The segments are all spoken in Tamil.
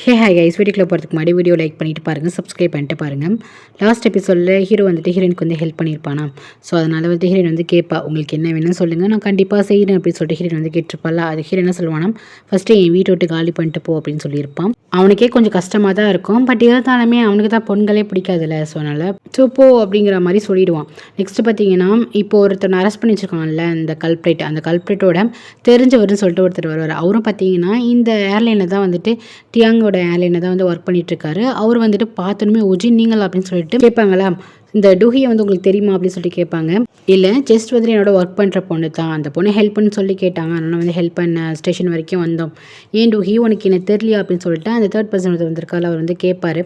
ஹாய் கைஸ், வீடியோக்குள்ள போகிறதுக்கு முன்னாடி வீடியோ லைக் பண்ணிட்டு பாருங்கள், சப்ஸ்கிரைப் பண்ணிட்டு பாருங்கள். லாஸ்ட் எபிசோடில் ஹீரோ வந்துட்டு ஹீரோயினுக்கு வந்து ஹெல்ப் பண்ணியிருப்பானா. ஸோ அதனால் வந்து ஹீரோயின் வந்து கேட்பா, உங்களுக்கு என்ன வேணும்னு சொல்லுங்கள், நான் கண்டிப்பாக செய்கிறேன் அப்படின்னு சொல்லிட்டு ஹீரோயின் வந்து கேட்டிருப்பாள். அது ஹீரோ என்ன சொல்லுவானா, ஃபஸ்ட்டு என் வீட்டை விட்டு காலி பண்ணிட்டு போ அப்படின்னு சொல்லியிருப்பான். அவனுக்கே கொஞ்சம் கஷ்டமாக தான் இருக்கும், பட் இருந்தாலுமே அவனுக்கு தான் பொண்களே பிடிக்காதுல்ல. ஸோ அதனால் போ அப்படிங்கிற மாதிரி சொல்லிடுவான். நெக்ஸ்ட்டு பார்த்தீங்கன்னா, இப்போ ஒருத்தர் அரெஸ்ட் பண்ணி வச்சுருக்காங்கல்ல, அந்த கல்ப்ரேட்டோட தெரிஞ்சவர்னு சொல்லிட்டு ஒருத்தர் வருவார். அவரும் பார்த்தீங்கன்னா இந்த ஏர்லைனில் தான் வந்துட்டு டியாங்கோட ஏர்லைனில் தான் வந்து ஒர்க் பண்ணிகிட்ருக்காரு. அவர் வந்துட்டு பார்த்தோன்னே ஒஜின் நீங்கள் அப்படின்னு சொல்லிட்டு கேட்பாங்களா, இந்த டூஹியை வந்து உங்களுக்கு தெரியுமா அப்படின்னு சொல்லிட்டு கேட்பாங்க. இல்லை, ஜஸ்ட் வந்துட்டு என்னோட ஒர்க் பண்ணுற பொண்ணு தான், அந்த பொண்ணு ஹெல்ப் பண்ணு சொல்லி கேட்டாங்க, அதனால் வந்து ஹெல்ப் பண்ண ஸ்டேஷன் வரைக்கும் வந்தோம். ஏன் டூஹி உனக்கு என்ன தெரியலையா அப்படின்னு சொல்லிட்டு அந்த தேர்ட் பர்சன் வந்திருக்காரு, அவர் வந்து கேட்பார்.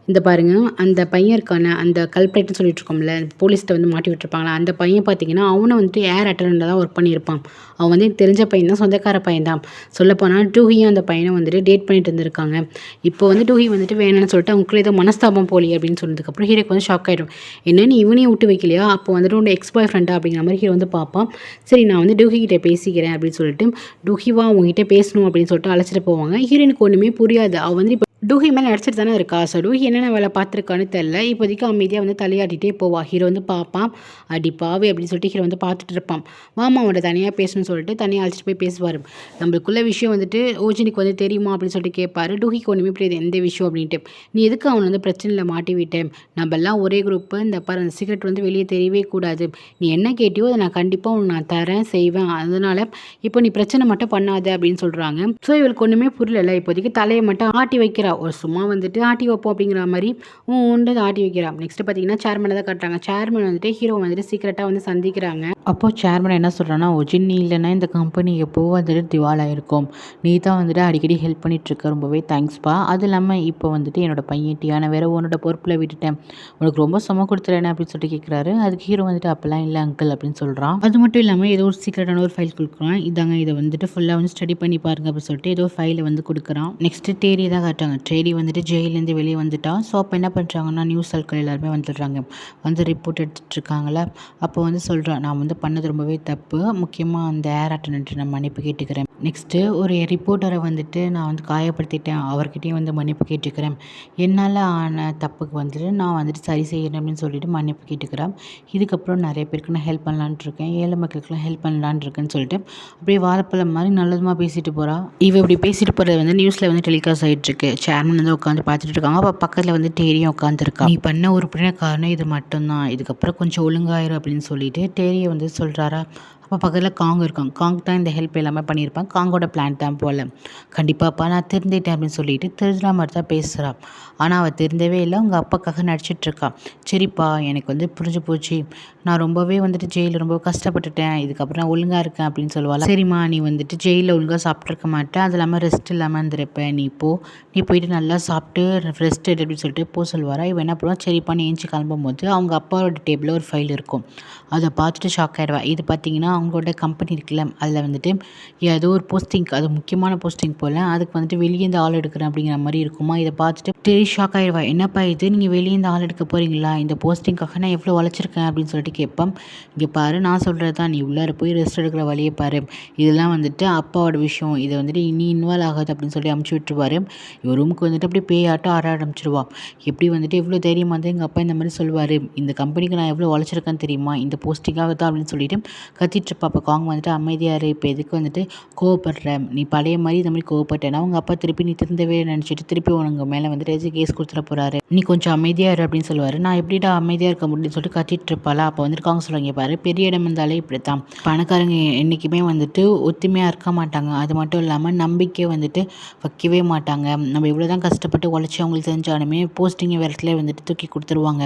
இந்த பாருங்க, அந்த பையன் இருக்கான, அந்த கல்ப்ரேட்னு சொல்லிட்டு இருக்கோம்ல, போலீஸ்கிட்ட வந்து மாட்டி விட்டுருப்பாங்களா, அந்த பையன் பார்த்தீங்கன்னா அவனை வந்துட்டு ஏர் அட்டண்டண்டாக தான் ஒர்க் பண்ணியிருப்பான். அவன் வந்து தெரிஞ்ச பையன் தான், சொந்தக்கார பையன் தான். சொல்லப்போனால் டூஹியும் அந்த பையனை வந்துட்டு டேட் பண்ணிட்டு இருந்திருக்காங்க. இப்போ வந்து டூஹி வந்துட்டு வேணும்னு சொல்லிட்டு அவங்களுக்குள்ள ஏதோ மனஸ்தாபம் போலி அப்படின்னு சொன்னதுக்கப்புறம் ஹீரோக்கு வந்து ஷாக் ஆகிடும். என்ன நீ இவனையும் விட்டு வைக்கலையா, அப்போ வந்துட்டு உன்னோட எக்ஸ் பாய் ஃப்ரெண்டா அப்படிங்கிற மாதிரி ஹீரோ வந்து பார்ப்பான். சரி, நான் வந்து டூஹி கிட்டே பேசிக்கிறேன் அப்படின்னு சொல்லிட்டு டூஹிவா உங்ககிட்ட பேசணும் அப்படின்னு சொல்லிட்டு அழைச்சிட்டு போவாங்க. ஹீரோனுக்கு ஒன்றுமே புரியாது. அவள் வந்து டூஹி மேலே நடிச்சிட்டு தானே இருக்கா. ஸோ டூஹி என்னென்ன வேலை பார்த்துருக்கான்னு தெரில. இப்போதைக்கு அமைதியாக வந்து தலையாட்டிகிட்டே போவா. ஹீரோ வந்து பார்ப்பான். அடி பாவி அப்படின்னு சொல்லிட்டு ஹீரோ வந்து பார்த்துட்டு இருப்பான். மாமா அவன்கிட்ட தனியாக பேசணும்னு சொல்லிட்டு தனியாக அழைச்சிட்டு போய் பேசுவார். நம்மளுக்குள்ள விஷயம் வந்துட்டு ஓஜினுக்கு வந்து தெரியுமா அப்படின்னு சொல்லிட்டு கேட்பாரு. டூஹிக்கு ஒன்றுமே புரியாது எந்த விஷயம் அப்படின்ட்டு. நீ எதுக்கு அவனை வந்து பிரச்சனையில் மாட்டி விட்டேன், நம்ம எல்லாம் ஒரே குரூப்பு, இந்த பாரு அந்த சீக்ரெட் வந்து வெளியே தெரியவே கூடாது, நீ என்ன கேட்டியோ அதை நான் கண்டிப்பாக உனக்கு நான் தரேன் செய்வேன், அதனால் இப்போ நீ பிரச்சனை மட்டும் பண்ணாத அப்படின்னு சொல்கிறாங்க. ஸோ இவளுக்கு ஒன்றுமே புரியல. இப்போதைக்கு தலையை மட்டும் ஆட்டி வைக்கிறா. ஒரு சும்மா வந்துட்டு ஆட்டி வைப்போம் அப்படிங்கிற மாதிரி உண்டு ஆட்டி வைக்கிறா. நெக்ஸ்ட் பார்த்தீங்கன்னா சேர்மனை தான் காட்டுறாங்க. சேர்மன் வந்துட்டு ஹீரோ வந்துட்டு சீக்கிரட்டாக வந்து சந்திக்கிறாங்க. அப்போது சேர்மன் என்ன சொல்கிறான்னா, ஒஜின் நீ இல்லைன்னா இந்த கம்பெனி எப்போ வந்துட்டு திவாலாயிருக்கும், நீ தான் வந்துட்டு அடிக்கடி ஹெல்ப் பண்ணிகிட்ருக்க, ரொம்பவே தேங்க்ஸ்ப்பா. அது இல்லாமல் இப்போ வந்துட்டு என்னோட பையன் டியான வேற உன்னோட பொறுப்பில் விட்டுட்டேன், உனக்கு ரொம்ப சும கொடுத்துறேன்னு அப்படின்னு சொல்லிட்டு கேட்குறாரு. அதுக்கு ஹீரோ வந்துட்டு அப்போல்லாம் இல்லை அங்கிள் அப்படின்னு சொல்கிறான். அது மட்டும் இல்லாமல் ஏதோ ஒரு சீக்கிரட்டான ஒரு ஃபைல் கொடுக்குறான். இதாங்க, இதை வந்துட்டு ஃபுல்லாக வந்து ஸ்டடி பண்ணி பாருங்க அப்படின்னு சொல்லிட்டு ஏதோ ஃபைலை வந்து கொடுக்குறான். நெக்ஸ்ட்டு டேரி தான் காட்டுறாங்க. டேரி வந்துட்டு ஜெயிலேருந்து வெளியே வந்துட்டா. ஸோ அப்போ என்ன பண்ணுறாங்கன்னா, நியூஸ் ஆட்கள் எல்லாருமே வந்துடுறாங்க. வந்து ரிப்போர்ட் எடுத்துகிட்ருக்காங்களா. அப்போ வந்து சொல்கிறான், நான் வந்து பண்ணது ரொம்பவே தப்பு, முக்கியமாக அந்த ஏர் அட்டண்டன்ட் நான் மன்னிப்பு கேட்டுக்கிறேன். நெக்ஸ்ட்டு ஒரு ரிப்போர்ட்டரை வந்துட்டு நான் வந்து காயப்படுத்திட்டேன், அவர்கிட்டையும் வந்து மன்னிப்பு கேட்டுக்கிறேன், என்னால் ஆன தப்புக்கு வந்துட்டு நான் வந்துட்டு சரி செய்கிறேன் அப்படின்னு சொல்லிட்டு மன்னிப்பு கேட்டுக்கிறேன். இதுக்கப்புறம் நிறைய பேருக்கு நான் ஹெல்ப் பண்ணலான்ட்டு இருக்கேன், ஏழை மக்களுக்குலாம் ஹெல்ப் பண்ணலான்னு இருக்கேன்னு சொல்லிட்டு அப்படியே வாழைப்பழம் மாதிரி நல்லதுமாக பேசிட்டு போகிறா. இப்படி பேசிட்டு போகிறது வந்து நியூஸில் வந்து டெலிகாஸ்ட் ஆகிட்டுருக்கு. சேர்மன் வந்து உட்காந்து பார்த்துட்டு இருக்காங்க. அப்போ பக்கத்தில் வந்து டேரியும் உட்காந்துருக்கா. நீ பண்ண உறுப்பினர் காரணம் இது மட்டும்தான், இதுக்கப்புறம் கொஞ்சம் ஒழுங்காயிரும் அப்படின்னு சொல்லிட்டு டேரியை வந்து சொல்கிறாரா. அப்போ பக்கத்தில் காங் இருக்காங்க. காங் தான் இந்த ஹெல்ப் எல்லாமே பண்ணியிருப்பான். காங்கோட பிளான் தான் போல். கண்டிப்பாப்பா நான் திருந்திட்டேன் அப்படின்னு சொல்லிட்டு திருந்துற மாதிரி தான் பேசுகிறான். ஆனால் அவள் திருந்தவே இல்லை, உங்கள் அப்பாக்காக நடிச்சிட்ருக்கா. சரிப்பா, எனக்கு வந்து புரிஞ்சு போச்சு, நான் ரொம்பவே வந்துட்டு ஜெயிலில் ரொம்ப கஷ்டப்பட்டுட்டேன், இதுக்கப்புறம் நான் ஒழுங்காக இருக்கேன் அப்படின்னு சொல்லுவாள். சரிம்மா, நீ வந்துட்டு ஜெயிலில் ஒழுங்காக சாப்பிட்ருக்க மாட்டேன், அது இல்லாமல் ரெஸ்ட் இல்லாமல் இருந்திருப்பேன், நீ போயிட்டு நல்லா சாப்பிட்டு ரெஸ்ட் எடு அப்படின்னு சொல்லிட்டு சொல்லுவாரா. இவன் என்ன பண்ணுவான், சரிப்பா நீ ஏஞ்சி கிளம்பும் போது அவங்க அப்பாவோட டேபிளில் ஒரு ஃபைல் இருக்கும். அதை பார்த்துட்டு ஷாக் ஆகிடுவா. இது பார்த்தீங்கன்னா அவங்களோட கம்பெனி இருக்குல்ல, அதில் வந்துட்டு ஏதோ ஒரு போஸ்டிங், அது முக்கியமான போஸ்டிங் போல், அதுக்கு வந்துட்டு வெளியே இந்த ஆள் எடுக்கிறேன் அப்படிங்கிற மாதிரி இருக்குமா. இதை பார்த்துட்டு டெரி ஷாக் ஆகிடுவா. என்னப்பா இது, நீங்கள் வெளியே இந்த ஆள் எடுக்க போகிறீங்களா, இந்த போஸ்டிங்காக நான் எவ்வளோ உழைச்சிருக்கேன் அப்படின்னு சொல்லிட்டு கேட்பேன். இங்கே பாரு, நான் சொல்கிறது தான், நீ உள்ளார போய் ரெஸ்ட் எடுக்கிற வழியை பாரு, இதெல்லாம் வந்துட்டு அப்பாவோட விஷயம், இதை வந்துட்டு இனி இன்வால்வ் ஆகாது அப்படின்னு சொல்லி அமுச்சு விட்டுருவார். இவர் ரூமுக்கு வந்துட்டு அப்படியே பேயாட்டம் ஆட ஆரம்பிச்சிடுவா. எப்படி வந்துட்டு எவ்வளோ தைரியம் வந்து எங்கள் அப்பா இந்த மாதிரி சொல்லுவார், இந்த கம்பெனிக்கு நான் எவ்வளோ உழைச்சிருக்கேன்னு தெரியுமா, இந்த போஸ்டிங்காக தான் அப்படின்னு சொல்லிட்டு கத்திட்டுருப்பா. அப்போ காங் வந்துட்டு அமைதியாரு, இப்போ எதுக்கு வந்துட்டு கோவப்படுற, நீ பழைய மாதிரி இந்த மாதிரி கோவப்பட்டேன்னா உங்கள் அப்பா திருப்பி நீ திருந்தவே நினச்சிட்டு திருப்பி உனக்கு மேலே வந்துட்டு கேஸ் கொடுத்துட போகிறாரு, நீ கொஞ்சம் அமைதியாரு அப்படின்னு சொல்லுவார். நான் எப்படிடா அமைதியாக இருக்க முடியும்னு சொல்லிட்டு கத்திட்டு இருப்பாளா. அப்போ வந்துட்டு காங்க சொல்லுவாங்க, பாரு பெரிய இடம் இருந்தாலே இப்படி தான், பணக்காரங்க என்றைக்குமே வந்துட்டு ஒத்துமையாக இருக்க மாட்டாங்க, அது மட்டும் இல்லாமல் நம்பிக்கை வந்துட்டு வைக்கவே மாட்டாங்க, நம்ம இவ்வளோ தான் கஷ்டப்பட்டு உழைச்சி அவங்களுக்கு தெரிஞ்சாலுமே போஸ்டிங்கை வேறு இடத்துல வந்துட்டு தூக்கி கொடுத்துருவாங்க,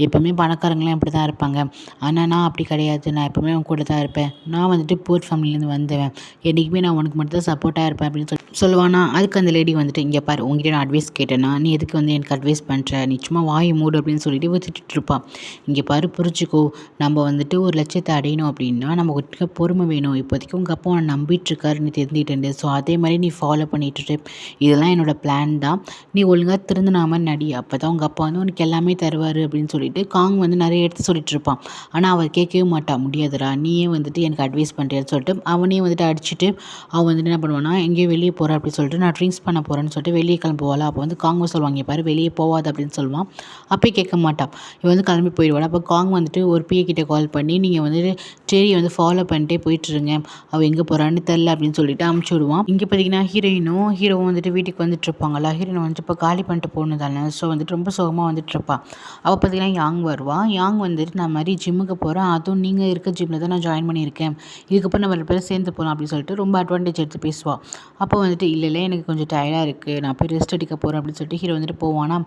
எப்போவுமே பணக்காரங்களாம் இப்படி தான் இருப்பாங்க, ஆனால் நான் அப்படி கிடையாது, நான் எப்போவுமே அவங்க கூட தான் இருப்பேன், நான் வந்துட்டு புவர் ஃபேமிலியிலேருந்து வந்தேன், என்றைக்குமே நான் உனக்கு மட்டும் தான் சப்போர்ட்டாக இருப்பேன் அப்படின்னு சொல்லுவானா. அதுக்கு அந்த லேடி வந்துட்டு, இங்கே பாரு உங்ககிட்ட நான் அட்வைஸ் கேட்டேன்னா நீ எதுக்கு வந்து எனக்கு அட்வைஸ் பண்ணுற, நீ சும்மா வாயை மூடு அப்படின்னு சொல்லிட்டு வித்துட்டு இருப்பான். இங்கே பாரு புரிஞ்சுக்கோ, நம்ம வந்துட்டு ஒரு லட்சியத்தை அடையணும் அப்படின்னா நம்ம கிட்ட பொறுமை வேணும், இப்போதைக்கு உங்கள் அப்பா உன்னை நம்பிட்டுருக்காரு நீ தெரிஞ்சுக்கிட்டேன், ஸோ அதே மாதிரி நீ ஃபாலோ பண்ணிட்டு இதெல்லாம் என்னோடய பிளான் தான், நீ ஒழுங்காக திருந்தினாமல் நடி, அப்போ தான் உங்கள் அப்பா வந்து உனக்கு எல்லாமே தருவார் அப்படின்னு சொல்லிட்டு காங் வந்து நிறைய எடுத்து சொல்லிட்டு இருப்பான். ஆனால் அவள் கேட்கவே மாட்டா. முடியாதுடா, நீயே வந்துட்டு வந்துட்டு எனக்கு அட்வைஸ் பண்ணுறேன்னு சொல்லிட்டு அவனையும் வந்துட்டு அடிச்சுட்டு அவன் வந்துட்டு என்ன பண்ணுவான்னா எங்கேயோ வெளியே போகிறேன் அப்படின்னு சொல்லிட்டு நான் ட்ரிங்க்ஸ் பண்ண போகிறேன்னு சொல்லிட்டு வெளியே கிளம்புவாள். அப்போ வந்து காங்க சொல்லுவாங்க பாரு வெளியே போகாது அப்படின்னு சொல்லுவான். அப்பயே கேட்க மாட்டான். இவன் வந்து கிளம்பி போயிடுவாள். அப்போ காங் வந்துட்டு ஒரு பிஏ கிட்ட கால் பண்ணி நீங்கள் வந்துட்டு டெரியை வந்து ஃபாலோ பண்ணிட்டே போயிட்டுருங்க, அவள் எங்கே போகிறான்னு தெரில அப்படின்னு சொல்லிட்டு அமுச்சு விடுவான். இங்கே பார்த்தீங்கன்னா ஹீரோவும் வந்துட்டு வீட்டுக்கு வந்துட்டு இருப்பாங்களா. ஹீரோயின் வந்துட்டு இப்போ காலி பண்ணிட்டு போகணும் தானே. ஸோ வந்துட்டு ரொம்ப சோகமாக வந்துட்டு இருப்பாள். அவள் பார்த்தீங்கன்னா யாங் வருவாள். யாங் வந்துட்டு நான் மாதிரி ஜிம்முக்கு போகிறேன், அதுவும் நீங்கள் இருக்க ஜிம்மில் தான் நான் ஜாயின் பண்ணியிருக்கேன், இதுக்கப்புறம் நம்ம 2 பேரும் சேர்ந்து போகலாம் அப்படின்னு சொல்லிட்டு ரொம்ப அட்வான்டேஜ் எடுத்து பேசுவாள். அப்போ வந்துட்டு இல்லை எனக்கு கொஞ்சம் டயர்டாக இருக்குது, நான் போய் ரெஸ்ட் எடுக்க போகிறேன் அப்படின்னு சொல்லிட்டு ஹீரோ வந்துட்டு போவானா.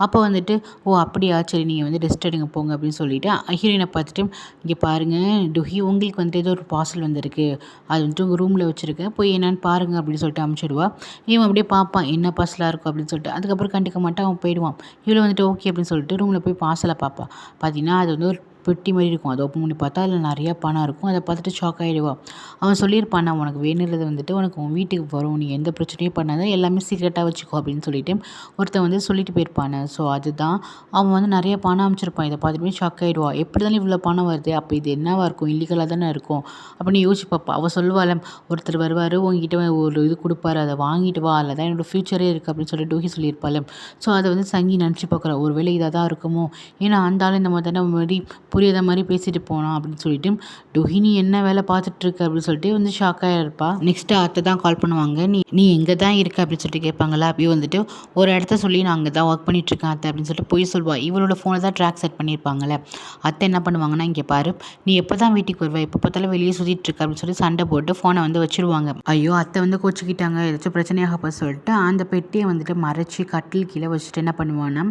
அப்போ வந்துட்டு ஓ அப்படியா சரி நீங்கள் வந்து ரெஸ்ட் எடுங்க போங்க அப்படின்னு சொல்லிட்டு ஹீரோயினை பார்த்துட்டு இங்கே பாருங்கள் டுஹி, உங்களுக்கு வந்துட்டு ஏதோ ஒரு பார்சல் வந்திருக்கு, அது வந்துட்டு உங்கள் ரூமில் வச்சுருக்கேன், போய் என்னென்னு பாருங்கள் அப்படின்னு சொல்லிட்டு அனுப்பிச்சிடுவா. இவன் அப்படியே பார்ப்பான் என்ன பார்சலாக இருக்கும் அப்படின்னு சொல்லிட்டு. அதுக்கப்புறம் கண்டுக்க மாட்டான், அவன் போயிடுவான். இவ்வளோ வந்துட்டு ஓகே அப்படின்னு சொல்லிட்டு ரூமில் போய் பார்சலை பார்ப்பான். பார்த்தீங்கன்னா அது வந்து ஒரு பெட்டி மாதிரி இருக்கும். அதை ஓப்பன் பண்ணி பார்த்தா அதில் நிறையா பணம் இருக்கும். அதை பார்த்துட்டு ஷாக் ஆகிடுவான். அவன் சொல்லியிருப்பான் நான் உனக்கு வேணுறது வந்துட்டு உனக்கு உன் வீட்டுக்கு வரும், நீ எந்த பிரச்சனையும் பண்ணாத, எல்லாமே சீக்கிரட்டாக வச்சுக்கோ அப்படின்னு சொல்லிட்டு ஒருத்தன் வந்து சொல்லிட்டு போயிருப்பானே. ஸோ அதுதான் அவன் வந்து நிறைய பணம் அமைச்சிருப்பான். இதை பார்த்துட்டு ஷாக் ஆகிடுவான். எப்படி தானே இவ்வளோ பணம் வருது, அப்போ இது என்னவாக இருக்கும், இல்லீகலாக தானே இருக்கும் அப்படின்னு யோசிச்சு பார்ப்பா. அவள் சொல்லுவாள் ஒருத்தர் வருவார் உங்ககிட்ட ஒரு இது கொடுப்பாரு, அதை வாங்கிட்டு வா, அதில் தான் என்னோடய ஃப்யூச்சரே இருக்குது அப்படின்னு சொல்லிட்டு டூஹி சொல்லியிருப்பாள். ஸோ அதை வந்து சங்கி நினச்சி பார்க்குறா, ஒரு வேளை இதாக தான் இருக்குமோ, ஏன்னா அந்த ஆள் இந்த மாதிரி தானே மாதிரி புரியாத மாதிரி பேசிட்டு போனான் அப்படின்னு சொல்லிட்டு டுஹினி என்ன வேலை பார்த்துட்ருக்கு அப்படின்னு சொல்லிட்டு வந்து ஷாக்காக இருப்பா. நெக்ஸ்ட்டு அத்தை தான் கால் பண்ணுவாங்க. நீ எங்கே தான் இருக்க அப்படின்னு சொல்லிட்டு கேட்பாங்களா. அப்படியே வந்துட்டு ஒரு இடத்த சொல்லி நான் அங்கே தான் ஒர்க் பண்ணிகிட்ருக்கேன் அத்தை அப்படின்னு சொல்லிட்டு போய் சொல்லுவாள். இவளோட ஃபோனை தான் ட்ராக் செட் பண்ணியிருப்பாங்களே. அத்தை என்ன பண்ணுவாங்கன்னா இங்கே பாரு நீ எப்போ தான் வீட்டுக்கு வருவா, எப்போ பார்த்தாலும் வெளியே சுற்றிட்டு இருக்க அப்படின்னு சொல்லி சண்டை போட்டு ஃபோனை வந்து வச்சுருவாங்க. ஐயோ அத்தை வந்து கோச்சிக்கிட்டாங்க, ஏதாச்சும் பிரச்சனையாக சொல்லிட்டு அந்த பெட்டியை வந்துட்டு மறைச்சி கட்டில் கீழே வச்சுட்டு என்ன பண்ணுவான்னா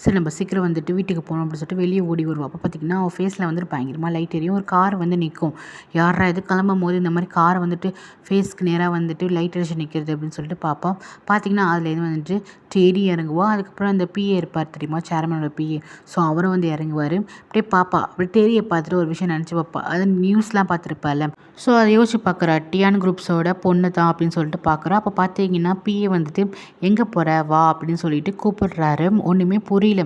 சரி நம்ம சீக்கிரம் வந்துட்டு வீட்டுக்கு போகணும் அப்படின்னு சொல்லிட்டு வெளியே ஓடி வருவோம். அப்போ பார்த்திங்கன்னா அவள் ஃபேஸில் வந்துட்டு பயங்கரமாக லைட் எரியும். ஒரு கார் வந்து நிற்கும். யாரா இது கிளம்பும் போது இந்த மாதிரி காரை வந்துட்டு ஃபேஸ்க்கு நேராக வந்துட்டு லைட் அடிச்சு நிற்கிறது அப்படின்னு சொல்லிட்டு பார்ப்போம். பார்த்திங்கன்னா அதுலேருந்து வந்துட்டு டெரி இறங்குவா. அதுக்கப்புறம் அந்த பிஏ இருப்பார் தெரியுமா, சேர்மனோட பிஏ. ஸோ அவரும் வந்து இறங்குவார். அப்படியே பார்ப்பா. அப்படி டெரியை பார்த்துட்டு ஒரு விஷயம் நினச்சி பார்ப்பா. அது நியூஸ்லாம் பார்த்துருப்பாள். ஸோ அதை யோசிச்சு பார்க்குறா, டியான் குரூப்ஸோட பொண்ணு தான் அப்படின்னு சொல்லிட்டு பார்க்குறா. அப்போ பார்த்தீங்கன்னா பிஏ வந்துட்டு எங்கே போகிற வா அப்படின்னு சொல்லிட்டு கூப்பிடுறாரு. ஒன்றுமே புரியல.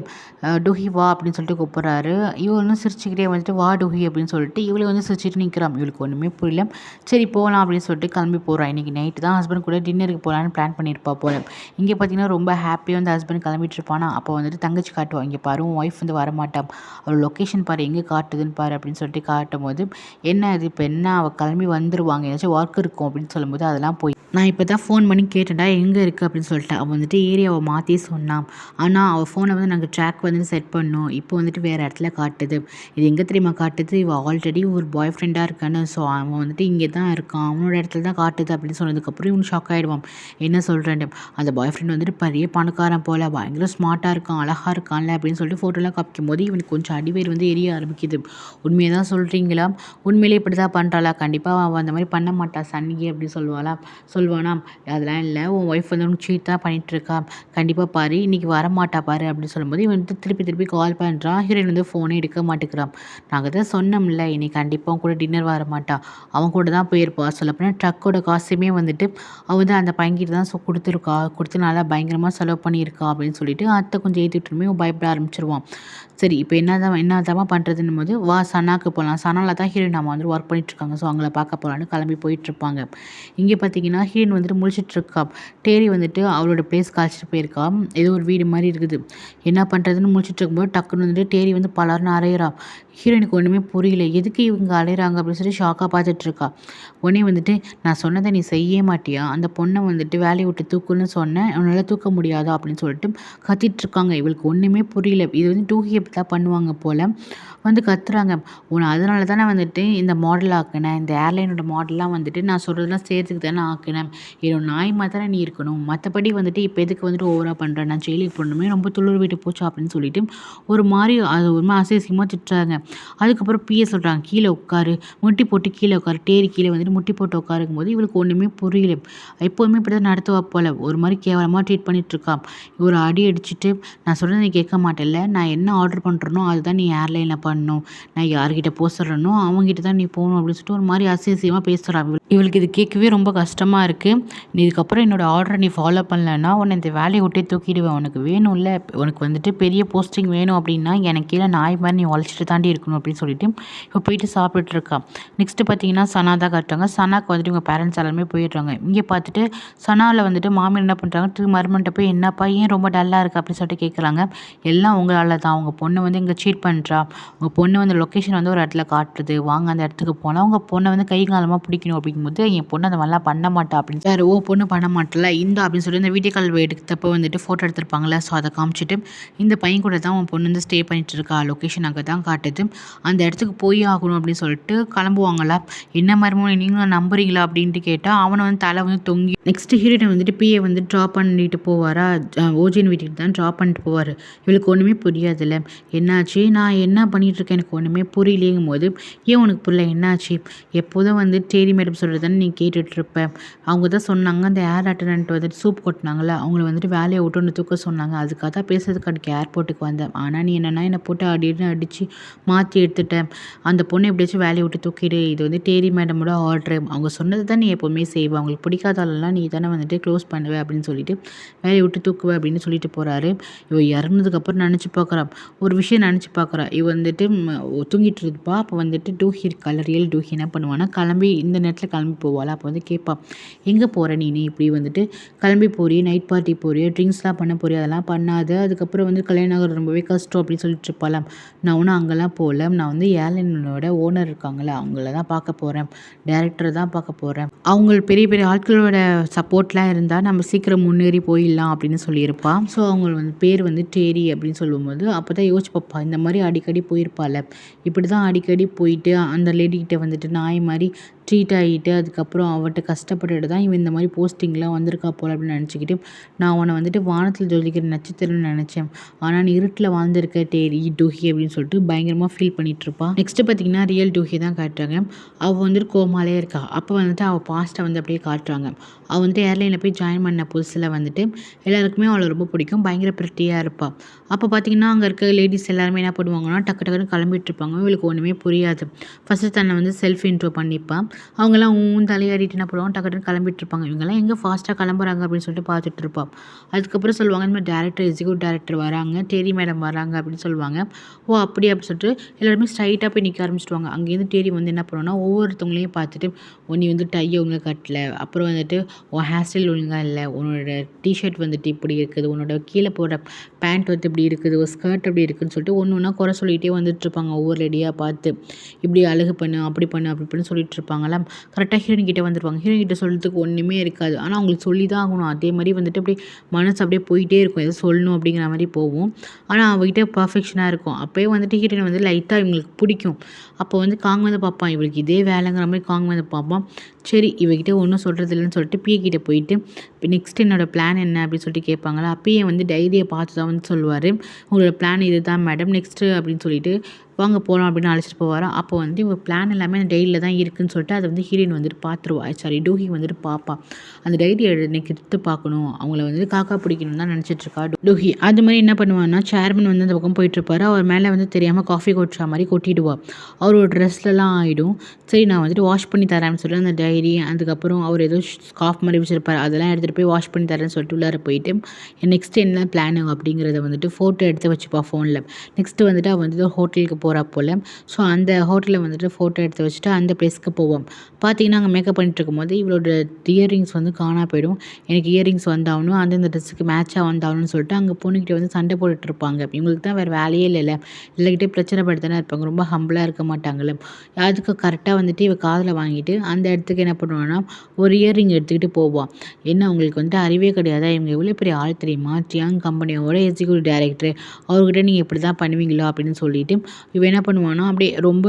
டுஹி வா அப்படின்னு சொல்லிட்டு கூப்பிட்றாரு. இவளும் சிரிச்சுக்கிட்டே வந்துட்டு வா டுஹி அப்படின்னு சொல்லிட்டு இவளை வந்து சிரிச்சிட்டு நிற்கிறான். இவளுக்கு ஒன்றுமே புரியல. சரி போகலாம் அப்படின்னு சொல்லிட்டு கிளம்பி போகிறான். இன்றைக்கி நைட்டு தான் ஹஸ்பண்ட் கூட டின்னருக்கு போகலான்னு பிளான் பண்ணியிருப்பா போல. இங்கே பார்த்தீங்கன்னா ரொம்ப ஹாப்பியாக வந்து ஹஸ்பண்ட் கிளம்பிட்டு இருப்பானா. அப்போ வந்துட்டு தங்கச்சி காட்டுவான், இங்கே பாரு உன் ஒய்ஃப் வந்து வரமாட்டான், அவள் லொக்கேஷன் பாரு எங்கே காட்டுதுன்னு பாரு அப்படின்னு சொல்லிட்டு காட்டும் போது என்ன அது இப்போ என்ன அவள் கிளம்பி வந்துடுவாங்க, ஏதாச்சும் ஒர்க் இருக்கும் அப்படின்னு சொல்லும்போது அதெல்லாம் போய் நான் இப்போ தான் ஃபோன் பண்ணி கேட்டேன்டா எங்கே இருக்குது அப்படின்னு சொல்லிட்டு. அவள் வந்துட்டு ஏரியாவை மாற்றி சொன்னான். ஆனால் அவள் ஃபோனை வந்து நாங்கள் ட்ராக் வந்து செட் பண்ணோம், இப்போ வந்துட்டு வேறு இடத்துல காட்டுது. இது எங்கே தெரியுமா காட்டுது, இவள் ஆல்ரெடி ஒரு பாய் ஃப்ரெண்டாக இருக்கான்னு. ஸோ அவன் வந்துட்டு இங்கே தான் இருக்கான், அவனோட இடத்துல தான் காட்டுது அப்படின்னு சொன்னதுக்கப்புறம் இவனு ஷாக் ஆகிடுவான். என்ன சொல்கிறேன், அந்த பாய் ஃப்ரெண்ட் வந்துட்டு பெரிய பணக்காரன் போல், பயங்கர ஸ்மார்ட்டாக இருக்கான், அழகாக இருக்கான்ல அப்படின்னு சொல்லிட்டு ஃபோட்டோலாம் காமிக்கும் போது இவனுக்கு கொஞ்சம் அடிவேர் வந்து எரிய ஆரம்பிக்குது. உண்மையை தான் சொல்கிறீங்களா, உண்மையிலே இப்படி தான் பண்ணுறாளா, கண்டிப்பாக அவள் அந்த மாதிரி பண்ண மாட்டா சன்னிகி அப்படின்னு சொல்லுவானா. அதெல்லாம் இல்லை, உன் ஒய்ஃப் வந்து உனக்கு சீட் தான் பண்ணிகிட்ருக்கா, கண்டிப்பாக பாரு இன்றைக்கி வரமாட்டா பாரு அப்படின்னு சொல்லும்போது இவன் வந்து திருப்பி கால் பண்ணுறான். ஹீரோயின் வந்து ஃபோனே எடுக்க மாட்டேங்கிறான். நாங்கள் தான் சொன்னோம்ல இன்னைக்கு கண்டிப்பாக அவன் கூட டின்னர் வர மாட்டா, அவன் கூட தான் போயிருப்பா. சொல்லப்போனால் ட்ரக்கோட காசுமே வந்துட்டு அவன் வந்து அந்த பையன்கிட்ட தான் கொடுத்து நல்லா பயங்கரமாக செலவு பண்ணியிருக்கா அப்படின்னு சொல்லிட்டு அத்தை கொஞ்சம் ஏற்றிட்டுமே பயப்பட ஆரம்பிச்சிருவான். சரி இப்போ என்னதாம்மா பண்ணுறதுன்னு போது வா சனாக்கு போகலாம், சனாவில் தான் ஹீரோயின் நம்ம வந்து ஒர்க் பண்ணிகிட்ருக்காங்க, ஸோ அவங்கள பார்க்க போகலான்னு கிளம்பி போயிட்டுருப்பாங்க. இங்கே பார்த்தீங்கன்னா ஹீரோயின் வந்துட்டு முழிச்சிட்ருக்கா. டேரி வந்துட்டு அவளோட பிளேஸ் காய்ச்சிட்டு போயிருக்கா. ஏதோ ஒரு வீடு மாதிரி இருக்குது. என்ன பண்ணுறதுன்னு முழிச்சிட்டு இருக்கும்போது டக்குன்னு வந்துட்டு டேரி வந்து பலர்னு அலையிறா. ஹீரோயினுக்கு ஒன்றுமே புரியல, எதுக்கு இவங்க அலையிறாங்க அப்படின்னு சொல்லி ஷாக்காக பார்த்துட்ருக்கா. உடனே வந்துட்டு நான் சொன்னதை நீ செய்ய மாட்டியா, அந்த பொண்ணை வந்துட்டு வேலையை விட்டு தூக்குன்னு சொன்னேன், அவனால் தூக்க முடியாதா அப்படின்னு சொல்லிட்டு கத்திட்ருக்காங்க. இவளுக்கு ஒன்றுமே புரியல. இது வந்து டூஹி எப்படி தான் பண்ணுவாங்க போல் வந்து கத்துறாங்க. அதனால தானே வந்துட்டு இந்த மாடல் ஆக்கினேன், இந்த ஏர்லைனோட மாடல்லாம் வந்துட்டு நான் சொல்கிறதெல்லாம் சேர்த்துக்கு தானே ஆக்கினேன், என்னோட நாய் மாதிரி தானே நீ இருக்கணும், மற்றபடி வந்துட்டு இப்போ எதுக்கு வந்துட்டு ஓவராக பண்ணுறேன், நான் ஜெயிலுக்கு போகணுமே ரொம்ப துளிர் விட்டு போச்சு அப்படின்னு சொல்லிட்டு ஒரு மாதிரி அது ஒரு மாதிரி அசிங்கமாக திட்டுறாங்க. அதுக்கப்புறம் பிஏ சொல்கிறாங்க கீழே உட்காரு, முட்டி போட்டு கீழே உட்காரு. டேரி கீழே வந்துட்டு முட்டி போட்டு உட்காருக்கும் போது இவளுக்கு ஒன்றுமே புரியல. எப்போதுமே இப்படி தான் நடத்துவா போல், ஒரு மாதிரி கேவலமாக ட்ரீட் பண்ணிகிட்ருக்கா. ஒரு அடி அடிச்சுட்டு நான் சொல்கிறத நீ கேட்க மாட்டேல்ல, நான் என்ன ஆர்டர் பண்ணுறனோ அதுதான் நீ ஏர்லைனில் பண்ணணும், நான் யார்கிட்ட போக சொல்கிறனோ அவங்ககிட்ட தான் நீ போகணும் அப்படின்னு சொல்லிட்டு ஒரு மாதிரி அசிங்கமாக பேசுகிறா. இவளுக்கு இது கேட்கவே ரொம்ப கஷ்டமாக இருக்குது. நீ இதுக்கப்புறம் என்னோடய ஆர்டரை நீ ஃபாலோ பண்ணலன்னா உன்னை இந்த வேலையை விட்டே தூக்கிடுவேன், உனக்கு வேணும்ல, உனக்கு வந்துட்டு பெரிய போஸ்டிங் வேணும் அப்படின்னா எனக்கு கீழே நாய் மாதிரி நீ உழைச்சி படிச்சுட்டு தாண்டி இருக்கணும் அப்படின்னு சொல்லிட்டு இப்போ போயிட்டு சாப்பிட்டுட்டு இருக்கா. நெக்ஸ்ட்டு பார்த்தீங்கன்னா சனா தான் காட்டுறாங்க. சனாக்கு வந்துட்டு இவங்க பேரண்ட்ஸ் எல்லாருமே போயிடுறாங்க. இங்கே பார்த்துட்டு சனாவில் வந்துட்டு மாமியார் என்ன பண்ணுறாங்க, மருமன்ட்ட போய் என்னப்பா ஏன் ரொம்ப டல்லாக இருக்குது அப்படின்னு சொல்லிட்டு கேட்குறாங்க. எல்லாம் உங்களால் தான், உங்கள் பொண்ணு வந்து இங்கே சீட் பண்ணுறா, உங்கள் பொண்ணு வந்து லொக்கேஷன் வந்து ஒரு இடத்துல காட்டுறது, வாங்க அந்த இடத்துக்கு போனால் உங்கள் பொண்ணை வந்து கை காலமாக பிடிக்கணும் அப்படிங்கும்போது என் பொண்ணு அந்த மாதிரிலாம் பண்ண மாட்டா அப்படின்னு சார் பொண்ணு பண்ண மாட்டல இந்த அப்படின்னு சொல்லி இந்த வீடியோ கால் எடுத்தப்போ வந்துட்டு ஃபோட்டோ எடுத்திருப்பாங்களே, ஸோ அதை காமிச்சிட்டு இந்த பையன் கூட தான் உன் பொண்ணு வந்து ஸ்டே பண்ணிட்டு இருக்கா, லொக்கேஷன் அங்கே தான் காட்டுது, அந்த இடத்துக்கு போய் ஆகணும் அப்படின்னு சொல்லிட்டு கிளம்புவாங்களா. என்ன மருமகன் நீங்களும் நம்புறீங்களா அப்படின்ட்டு கேட்டால் அவனை வந்து தலை வந்து தொங்கி நெக்ஸ்ட் ஹீரோனை வந்துட்டு பிஏ வந்து ட்ராப் பண்ணிட்டு போவாரா, ஓஜின் வீட்டுக்கு தான் ட்ராப் பண்ணிட்டு போவார். இவளுக்கு ஒன்றுமே புரியாதுல்ல, என்னாச்சு நான் என்ன பண்ணிட்டு இருக்கேன் எனக்கு ஒன்றுமே புரியலேங்கும் போது, ஏன் உனக்கு புரியல என்னாச்சு, எப்போதும் வந்து டேரி மேடம் சொல்கிறது தானே நீ கேட்டுட்ருப்ப, அவங்க தான் சொன்னாங்க அந்த ஏர் அட்டண்டன்ட் வந்துட்டு சூப் கொட்டினாங்களே அவங்கள வந்துட்டு வேலையை விட்டு ஒன்று தூக்க சொன்னாங்க, அதுக்காக தான் பேசுறதுக்கு அன்றைக்கி ஏர்போர்ட்டுக்கு வந்தேன், ஆனால் நீ என்னென்னா என்னை போட்டு அடின்னு அடித்து மாற்றி எடுத்துட்டேன், அந்த பொண்ணை எப்படியாச்சும் வேலையை விட்டு தூக்கிடு, இது வந்து டேரி மேடமோட ஆர்டரு, அவங்க சொன்னது தான் நீ எப்போவுமே செய்வேன், அவங்களுக்கு பிடிக்காதாலெல்லாம் நீ தானே வந்துட்டு க்ளோஸ் பண்ணுவேன் அப்படின்னு சொல்லிட்டு வேலையை விட்டு தூக்குவேன் அப்படின்னு சொல்லிட்டு போகிறாரு. இவ இறங்குனதுக்கப்புறம் நினச்சி பார்க்குறான், ஒரு விஷயம் நினச்சி பார்க்குறா, இவ வந்துட்டு தூங்கிட்டு இருப்பா. அப்போ வந்துட்டு டூஹி இருக்கால, ரியல் டூஹி என்ன பண்ணுவான்னா கிளம்பி இந்த நேரத்தில் கிளம்பி போவாள். அப்போ வந்து கேட்பா, எங்கே போகிற நீ இப்படி வந்துட்டு கிளம்பி போறிய, நைட் பார்ட்டி போறிய, ட்ரிங்க்ஸ்லாம் பண்ண போறிய, அதெல்லாம் பண்ணாத, அதுக்கப்புறம் வந்து கல்யாணம் ஆகிறது ரொம்பவே கஷ்டம் அப்படின்னு சொல்லிட்டு இருப்பாளாம். நான் ஒன்றும் அங்கெல்லாம் போகல, நான் வந்து ஏர்லைனோட ஓனர் இருக்காங்களே அவங்கள தான் பார்க்க போகிறேன், டேரக்டரை தான் பார்க்க போகிறேன், அவங்க பெரிய பெரிய ஆட்களோட சப்போர்ட்லாம் இருந்தால் நம்ம சீக்கிரம் முன்னேறி போயிடலாம் அப்படின்னு சொல்லியிருப்பாள். ஸோ அவங்க வந்து பேர் வந்து டேரி அப்படின்னு சொல்லும்போது அப்போ தான் யோசிச்சு பார்ப்பா, இந்த மாதிரி அடிக்கடி போயிருப்பாள், இப்படி தான் அடிக்கடி போயிட்டு அந்த லேடிக்கிட்ட வந்துட்டு நாய் மாதிரி ட்ரீட் ஆகிட்டு அதுக்கப்புறம் அவட்ட கஷ்டப்பட்டுட்டு தான் இவன் இந்த மாதிரி போஸ்டிங்லாம் வந்திருக்கா போல் அப்படின்னு நினச்சிக்கிட்டு, நான் உன்னை வந்துட்டு வானத்தில் ஜொலிக்கிற நட்சத்திரம்னு நினச்சேன், ஆனால் நீ இருட்டில் வாழ்ந்திருக்க டேரி டூஹி அப்படின்னு சொல்லிட்டு பயங்கரமாக ஃபீல் பண்ணிட்டு இருப்பான். நெக்ஸ்ட்டு பார்த்தீங்கன்னா ரியல் டூஹி தான் காட்டுறாங்க. அவள் வந்துட்டு கோமாலே இருக்கா. அப்போ வந்துட்டு அவள் பாஸ்ட்டை வந்து அப்படியே காட்டுறாங்க. அவள் வந்துட்டு ஏர்லைனில் போய் ஜாயின் பண்ண புதுசில் வந்துட்டு எல்லாருக்குமே அவளை ரொம்ப பிடிக்கும், பயங்கர பிரிட்டியாக இருப்பாள். அப்போ பார்த்தீங்கன்னா அங்கே இருக்க லேடிஸ் எல்லாருமே என்ன பண்ணுவாங்கன்னா டக்கு டக்குன்னு கிளம்பிட்டு இருப்பாங்க. இவளுக்கு ஒன்றுமே புரியாது. ஃபஸ்ட்டு தன்னை வந்து செல்ஃப் இன்ட்ரோ பண்ணிப்பான். அவங்கெல்லாம் தலையாடிட்டு என்ன பண்ணுவாங்க, டக்கு டக்குன்னு கிளம்பிட்டு இருப்பாங்க. இவங்கெல்லாம் எங்கே ஃபாஸ்ட்டாக கிளம்புறாங்க அப்படின்னு சொல்லிட்டு பார்த்துட்டு இருப்பாள். அதுக்கப்புறம் சொல்லுவாங்க, இந்த மாதிரி டேரக்டர் எக்ஸிக்யூட்டிவ் டேரக்டர் வராங்க, டேரி மேடம் வராங்க அப்படின்னு சொல்லுவாங்க. ஓ அப்படி அப்படின்னு சொல்லிட்டு எல்லாருமே ஸ்ட்ரைட்டாக போய் நிற்க ஆரம்பிச்சிடுவாங்க. அங்கேருந்து டேரி வந்து என்ன பண்ணுவோன்னா ஒவ்வொருத்தவங்களையும் பார்த்துட்டு, நீ வந்து டை ஒழுங்காக கட்டல, அப்புறம் வந்துட்டு உன் ஹேர் ஸ்டைல் ஒழுங்காக இல்லை, உன்னோட டிஷர்ட் வந்துட்டு இப்படி இருக்குது, உன்னோட கீழே போடுற பேண்ட் வந்து இப்படி இருக்குது, ஒரு ஸ்கர்ட் அப்படி இருக்குதுன்னு சொல்லிட்டு ஒன்று ஒன்றா குறை சொல்லிகிட்டே வந்துட்டுருப்பாங்க. ஒவ்வொரு லேடியாக பார்த்து இப்படி அழகு பண்ணு, அப்படி பண்ணு, அப்படி பண்ணு சொல்லிட்டு இருப்பாங்களா. கரெக்டாக ஹீரோயின் கிட்டே வந்துருவாங்க. ஹீரோயின் கிட்ட சொல்கிறதுக்கு ஒன்றுமே இருக்காது, ஆனால் அவங்களுக்கு சொல்லி தான் ஆகணும். அதே மாதிரி வந்துட்டு அப்படியே மனசு அப்படியே போயிட்டே இருக்கும், எதோ சொல்லணும் அப்படிங்கிற மாதிரி போகும். ஆனால் அவங்ககிட்ட பர்ஃபெக்ஷனாக இருக்கும். அப்போயே வந்துட்டு ஹீரோயின் வந்து லைட்டாக இவங்களுக்கு பிடிக்கும். அப்போ வந்து காங் வந்து பார்ப்பான், இவளுக்கு இதே வேலைங்கிற மாதிரி காங் வந்து பார்ப்பான். சரி இவகிட்ட ஒன்றும் சொல்கிறது இல்லைன்னு சொல்லிட்டு பிஏ கிட்டே போயிட்டு நெக்ஸ்ட் என்னோடய பிளான் என்ன அப்படின்னு சொல்லிட்டு கேட்பாங்களா. அப்பயே வந்து டைரியை பார்த்து தான் வந்து சொல்லுவார், உங்களோட பிளான் இது தான் மேடம், நெக்ஸ்ட்டு அப்படின்னு சொல்லிட்டு வாங்க போகலாம் அப்படின்னு அழைச்சிட்டு போவாராம். அப்போ வந்து இவங்க பிளான் எல்லாமே அந்த டைரியில் தான் இருக்குதுன்னு சொல்லிட்டு அதை வந்து ஹீரோயின் வந்துட்டு பார்த்துருவா, சாரி டூஹி வந்துட்டு பார்ப்பா. அந்த டைரியை எனக்கு எடுத்து பார்க்கணும், அவங்கள வந்து காக்கா பிடிக்கணும்னு தான் நினச்சிட்ருக்கா டூஹி. அது மாதிரி என்ன பண்ணுவான்னா, சேர்மன் வந்து அந்த பக்கம் போயிட்டுருப்பாரு, அவர் மேலே வந்து தெரியாமல் காஃபி கொட்டுற மாதிரி கொட்டிடுவா. அவரோட ட்ரெஸ்லலாம் ஆகிடும். சரி நான் வந்துட்டு வாஷ் பண்ணி தரேன்னு சொல்லிட்டு அந்த டைரி, அதுக்கப்புறம் அவர் ஏதோ ஸ்கார்ஃப் மாதிரி வச்சுருப்பார், அதெல்லாம் எடுத்துகிட்டு போய் வாஷ் பண்ணி தரேன்னு சொல்லிட்டு உள்ளார போயிட்டு நெக்ஸ்ட் என்ன பிளான் அப்படிங்கிறத வந்துட்டு ஃபோட்டோ எடுத்து வச்சுப்பா ஃபோனில். நெக்ஸ்ட்டு வந்துட்டு அவள் வந்துட்டு ஹோட்டலுக்கு போகிறா போல். ஸோ அந்த ஹோட்டலில் வந்துட்டு ஃபோட்டோ எடுத்து வச்சுட்டு அந்த பிளேஸ்க்கு போவோம். பார்த்தீங்கன்னா அங்கே மேக்கப் பண்ணிட்டு இருக்கும்போது இவளோட இயரிங்ஸ் வந்து காணா போயிடும். எனக்கு இயரிங்ஸ் வந்தாகணும், அந்த ட்ரெஸ்ஸுக்கு மேட்சாக வந்தாகணும்னு சொல்லிட்டு அங்கே பொண்ணுக்கிட்ட வந்து சண்டை போட்டுட்ருப்பாங்க. இவங்களுக்கு தான் வேறு வேலையே இல்லைல்ல, எல்லாக்கிட்டே பிரச்சனை படுத்தானே இருப்பாங்க, ரொம்ப ஹம்பிளாக இருக்க மாட்டாங்கல்ல. அதுக்கு கரெக்டாக வந்துட்டு இவள் காதில் வாங்கிட்டு அந்த இடத்துக்கு என்ன பண்ணுவான்னா ஒரு இயரிங் எடுத்துக்கிட்டு போவான். என்ன அவங்களுக்கு வந்துட்டு அறிவே கிடையாதா, இவங்க எவ்வளோ பெரிய ஆள் தெரியுமா, டியாங் கம்பெனியோட எக்ஸிக்யூட்டிவ் டைரக்டர், அவர்கிட்ட நீங்கள் இப்படி தான் பண்ணுவீங்களா அப்படின்னு சொல்லிட்டு இவன் என்ன பண்ணுவான்னா அப்படியே ரொம்ப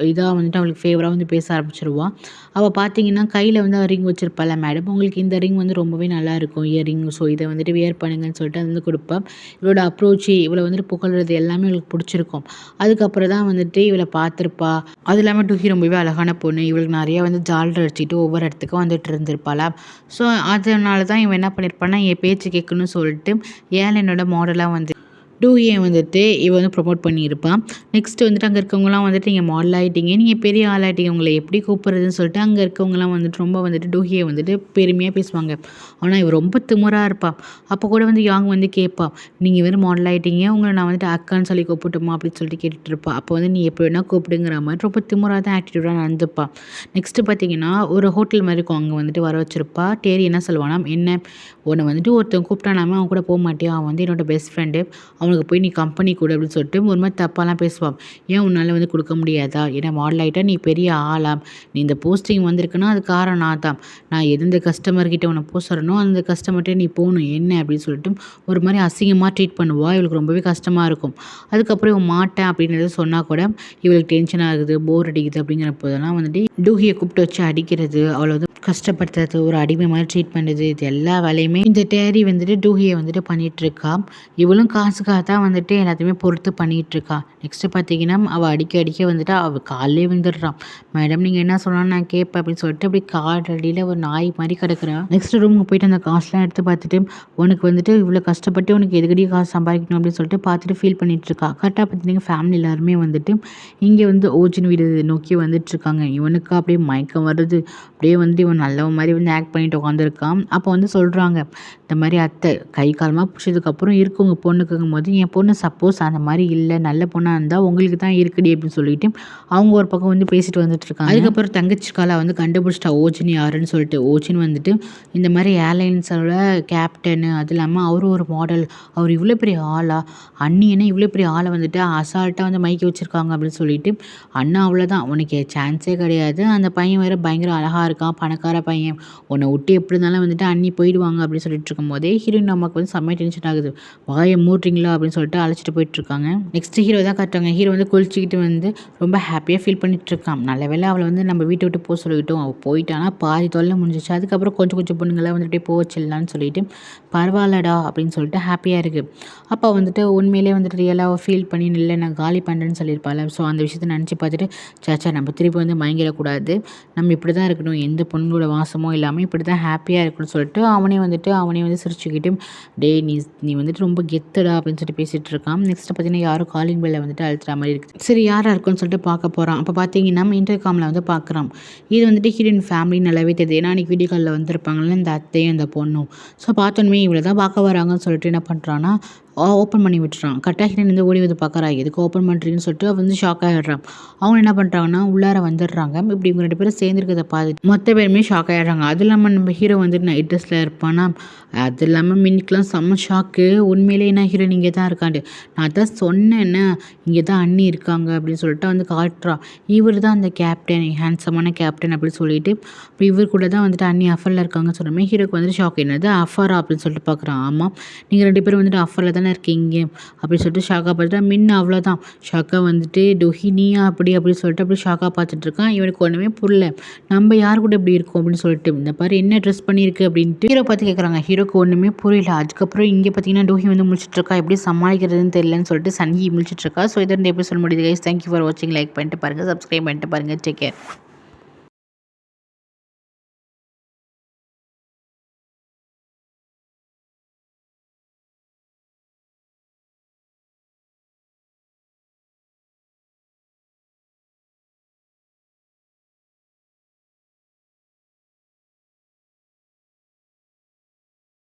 இதாக வந்துட்டு அவளுக்கு ஃபேவராக வந்து பேச ஆரம்பிச்சிருவான். அவள் பார்த்தீங்கன்னா கையில் வந்து ரிங் வச்சுருப்பாள், மேடம் உங்களுக்கு இந்த ரிங் வந்து ரொம்பவே நல்லாயிருக்கும் இயரிங், ஸோ இதை வந்துட்டு வியர் பண்ணுங்கன்னு சொல்லிட்டு அது வந்து கொடுப்பேன். இவளோட அப்ரோச்சு, இவளை வந்துட்டு புகழ்றது எல்லாமே இவளுக்கு பிடிச்சிருக்கும். அதுக்கப்புறம் தான் வந்துட்டு இவளை பார்த்துருப்பா. அது இல்லாமல் டூஹி ரொம்பவே அழகான பொண்ணு, இவளுக்கு நிறைய வந்து ஜால்ரை அடிச்சுட்டு ஒவ்வொரு இடத்துக்கும் வந்துட்டு இருந்திருப்பாளா. ஸோ அதனால தான் இவன் என்ன பண்ணியிருப்பான்னா என் பேச்சு கேட்கணும்னு சொல்லிட்டு ஏர்லைனோட மாடலாக வந்து டூஹியை வந்துட்டு இவ வந்து ப்ரொமோட் பண்ணியிருப்பான். நெக்ஸ்ட் வந்துட்டு அங்கே இருக்கவங்கலாம் வந்துட்டு நீங்கள் மாடல் ஆகிட்டீங்க, நீங்கள் பெரிய ஆள் ஆகிட்டீங்க, உங்களை எப்படி கூப்பிட்றதுன்னு சொல்லிட்டு அங்கே இருக்கவங்கலாம் வந்துட்டு ரொம்ப வந்துட்டு டூஹியை வந்துட்டு பெருமையாக பேசுவாங்க. ஆனால் இவ ரொம்ப திமிராக இருப்பாள். அப்போ கூட வந்து யாங் வந்து கேட்பா, நீங்கள் வெறும் மாடல் ஆகிட்டீங்க, உங்களை நான் வந்துட்டு அக்கான்னு சொல்லி கூப்பிட்டுமா அப்படின்னு சொல்லிட்டு கேட்டுட்டு இருப்பா. அப்போ வந்து நீ எப்படி வேணால் கூப்பிடுங்கிற மாதிரி ரொம்ப திமிராக தான் ஆட்டிடியூடாக நடந்துப்பா. நெக்ஸ்ட்டு பார்த்தீங்கன்னா ஒரு ஹோட்டல் மாதிரி இருக்கும், அங்கே வந்துட்டு வர வச்சிருப்பா. டேரி என்ன சொல்லுவானா, என்ன உன்னை வந்துட்டு ஒருத்தன் கூப்பிட்டானாமே அவன் கூட போக மாட்டியா, அவன் வந்து என்னோட பெஸ்ட் ஃப்ரெண்டு, அவனுக்கு போய் நீ கம்பெனி கொடு அப்படின்னு சொல்லிட்டு ஒரு மாதிரி தப்பாலாம் பேசுவான். ஏன் உன்னால் வந்து கொடுக்க முடியாதா, ஏன்னா மாடல் ஆகிட்டா நீ பெரிய ஆளா, நீ இந்த போஸ்டிங் வந்திருக்குன்னா அது காரணம் நான் தான், நான் எந்த கஸ்டமர்கிட்ட உன்னை போக சொல்கிறனோ அந்த கஸ்டமர்கிட்ட நீ போகணும் என்ன அப்படின்னு சொல்லிட்டு ஒரு மாதிரி அசிங்கமாக ட்ரீட் பண்ணுவா. இவளுக்கு ரொம்பவே கஷ்டமாக இருக்கும். அதுக்கப்புறம் இவன் மாட்டேன் அப்படின்றத சொன்னால் கூட இவளுக்கு டென்ஷன் ஆகுது, போர் அடிக்குது அப்படிங்கிற போதெல்லாம் வந்துட்டு டூஹியை கூப்பிட்டு வச்சு அடிக்கிறது, அவளை வந்து கஷ்டப்படுத்துறது, ஒரு அடிமை மாதிரி ட்ரீட் பண்ணுறது, இது எல்லா வேலையுமே இந்த டேரி வந்துட்டு டூஹியை வந்துட்டு பண்ணிகிட்ருக்கா. இவளும் காசுக்காக தான் வந்துட்டு எல்லாத்தையுமே பொறுத்து பண்ணிகிட்ருக்கா. நெக்ஸ்ட்டு பார்த்தீங்கன்னா அவள் அடிக்க வந்துட்டு அவள் காலையே விழுந்துடுறான். மேடம் நீங்கள் என்ன சொல்லலாம்னு நான் கேட்பேன் அப்படின்னு சொல்லிட்டு அப்படி கால் அடியில் ஒரு நாய் மாதிரி கிடக்குறான். நெக்ஸ்ட் ரூமுக்கு போயிட்டு அந்த காசுலாம் எடுத்து பார்த்துட்டு உனக்கு வந்துட்டு இவ்வளோ கஷ்டப்பட்டு உனக்கு எதுக்கடி காசு சம்பாதிக்கணும் அப்படின்னு சொல்லிட்டு பார்த்துட்டு ஃபீல் பண்ணிகிட்ருக்கா. கரெக்டாக பார்த்தீங்கன்னா ஃபேமிலி எல்லாருமே வந்துட்டு இங்கே வந்து ஓஜின் வீடு நோக்கி வந்துட்டுருக்காங்க. இவனுக்கு அப்படியே மயக்கம் வருது. அப்படியே வந்து இவன் நல்லவன் மாதிரி வந்து ஆக்ட் பண்ணிட்டு உட்காந்துருக்கான். அப்போ வந்து சொல்கிறாங்க, இந்த மாதிரி அத்தை கை காலமாக பிடிச்சதுக்கப்புறம் இருக்கு உங்கள் பொண்ணுக்குங்கும் போது, என் பொண்ணு சப்போஸ் அந்த மாதிரி இல்லை நல்ல பொண்ணாக இருந்தால் உங்களுக்கு தான் இருக்குடி அப்படின்னு சொல்லிட்டு அவங்க ஒரு பக்கம் வந்து பேசிட்டு வந்துட்டுருக்காங்க. அதுக்கப்புறம் தங்கச்சி காலை வந்து கண்டுபிடிச்சிட்டா ஓஜின் யாருன்னு சொல்லிட்டு. ஓஜின் வந்துட்டு இந்த மாதிரி ஏர்லைன்ஸோட கேப்டனு, அது இல்லாமல் அவரு ஒரு மாடல், அவர் இவ்வளோ பெரிய ஆளா, அண்ணி என்ன இவ்வளோ பெரிய ஆளை வந்துட்டு அசால்ட்டாக வந்து மைக்கி வச்சுருக்காங்க அப்படின்னு சொல்லிட்டு, அண்ணா அவ்வளோதான் உனக்கு சான்ஸே கிடையாது, அந்த பையன் வேறு பயங்கர அழகாக இருக்கான், பணக்கார பையன், உன்னை விட்டு எப்படி இருந்தாலும் வந்துட்டு அண்ணி போயிடுவாங்க அப்படின்னு சொல்லிட்டு இருக்கும்போதே ஹீரோயின் நமக்கு வந்து செம்மையாக டென்ஷன் ஆகுது. வாயை மூட்றீங்களா அப்படின்னு சொல்லிட்டு அழைச்சிட்டு போயிட்டுருக்காங்க. நெக்ஸ்ட் ஹீரோ தான் காட்டுறாங்க. ஹீரோ வந்து குளிச்சுக்கிட்டு வந்து ரொம்ப ஹாப்பியாக ஃபீல் பண்ணிட்டு இருக்கான். நல்ல வேளை அவளை வந்து நம்ம வீட்டை விட்டு போக சொல்லிக்கிட்டோம், அவள் போயிட்டானா பாதி தொல்லை முடிஞ்சிச்சு. அதுக்கப்புறம் கொஞ்சம் கொஞ்சம் பொண்ணுங்களாம் வந்துட்டு போக வச்சிடலான்னு சொல்லிட்டு பரவாயில்லடா அப்படின்னு சொல்லிட்டு ஹாப்பியாக இருக்குது. அப்போ வந்துட்டு உண்மையிலே வந்துட்டு ரியலாக ஃபீல் பண்ணி இல்லை நான் காலி பண்ணுறேன்னு சொல்லியிருப்பாள். ஸோ அந்த விஷயத்தை நினச்சி பார்த்துட்டு சாச்சா நம்ம திருப்பி வந்து மயங்கிடக்கூடாது, நம்ம இப்படி தான் இருக்கணும், எந்த பொண்ணோட வாசமும் இல்லாமல் இப்படி தான் ஹாப்பியாக இருக்கணும்னு சொல்லிட்டு அவனே வந்து சிரிச்சுக்கிட்டு டேய் நீ வந்துட்டு ரொம்ப கெத்துடா அப்படின்னு சொல்லிட்டு பேசிகிட்டு இருக்கான். நெக்ஸ்ட்டு பார்த்தீங்கன்னா யாரும் காலிங் பெல்லை வந்துட்டு அழுத்துற மாதிரி இருக்குது. சரி யாராக இருக்குன்னு சொல்லிட்டு பார்க்க போகிறான். அப்போ பார்த்தீங்கன்னா இன்டர்காமில் வந்து பார்க்குறான். இது வந்துட்டு ஹீரோயின் ஃபேமிலி நல்லாவே தெரியுது. ஏன்னா அன்றைக்கி வீடியோ காலில் வந்துருப்பாங்களே இந்த அத்தையும் இந்த பொண்ணும். ஸோ பார்த்தோன்னே இவ்வளோ தான் பார்க்க வராங்கன்னு சொல்லிட்டு என்ன பண்ணுறான்னா ஓப்பன் பண்ணி விட்டுறான். கரெக்டாக ஹீரோயின் வந்து ஓடி வந்து பார்க்குறா, எதுக்கு ஓப்பன் பண்ணுறீங்கன்னு சொல்லிட்டு அவள் வந்து ஷாக் ஆகிடுறான். அவங்க என்ன பண்ணுறாங்கன்னா உள்ளார வந்துடுறாங்க. இப்படி இவங்க 2 பேரும் சேர்ந்துருக்கிறத பார்த்து மொத்த பேருமே ஷாக் ஆகிடுறாங்க. அது இல்லாமல் நம்ம ஹீரோ வந்துட்டு நைட் ட்ரெஸ்ஸில் இருப்பானா, அது இல்லாமல் மின்னிக்கெலாம் செம்ம ஷாக்கு. உண்மையிலே என்ன ஹீரோயின் இங்கே தான் இருக்காண்டு, நான் தான் சொன்னேன்னா இங்கே தான் அண்ணி இருக்காங்க அப்படின்னு சொல்லிட்டு வந்து காட்டுறா. இவர் தான் அந்த கேப்டன், ஹேண்ட்ஸமான கேப்டன் அப்படின்னு சொல்லிட்டு இப்போ இவர் கூட தான் வந்துட்டு அண்ணி அஃபரில் இருக்காங்கன்னு சொன்னோமே ஹீரோக்கு வந்துட்டு ஷாக். என்னது அஃபரா அப்படின்னு சொல்லிட்டு பார்க்குறான். ஆமாம் நீங்கள் 2 பேரும் வந்துட்டு அஃபரில் தானே இருக்கீங்க அப்படின்னு சொல்லிட்டு ஷாக்காக பார்த்துட்டா. மின்ன அவ்வளோதான் ஷாக்காக வந்துட்டு டொஹினியா அப்படின்னு சொல்லிட்டு அப்படி ஷாக்காக பார்த்துட்ருக்கான். இவனுக்கு ஒன்றுமே புரியல, நம்ம யார் கூட இப்படி இருக்கோம் அப்படின்னு சொல்லிட்டு. இந்த பாரு என்ன ட்ரெஸ் பண்ணியிருக்கு அப்படின்ட்டு ஹீரோ பார்த்து கேட்குறாங்க. ஹீரோக்கு ஒன்றுமே புரியல. அதுக்கப்புறம் இங்கே பார்த்தீங்கன்னா டோஹி வந்து முழிச்சிட்ருக்கா, எப்படி சமாளிக்கிறதுன்னு தெரியலன்னு சொல்லிட்டு சன்ஹி முழிச்சிட்ருக்கா. ஸோ இதை இந்த எபிசோட் முடியுது கைஸ். தேங்க்யூ ஃபார் வாட்சிங். லைக் பண்ணிட்டு பாருங்கள், சப்ஸ்கிரைப் பண்ணிட்டு பாருங்கள். Take care.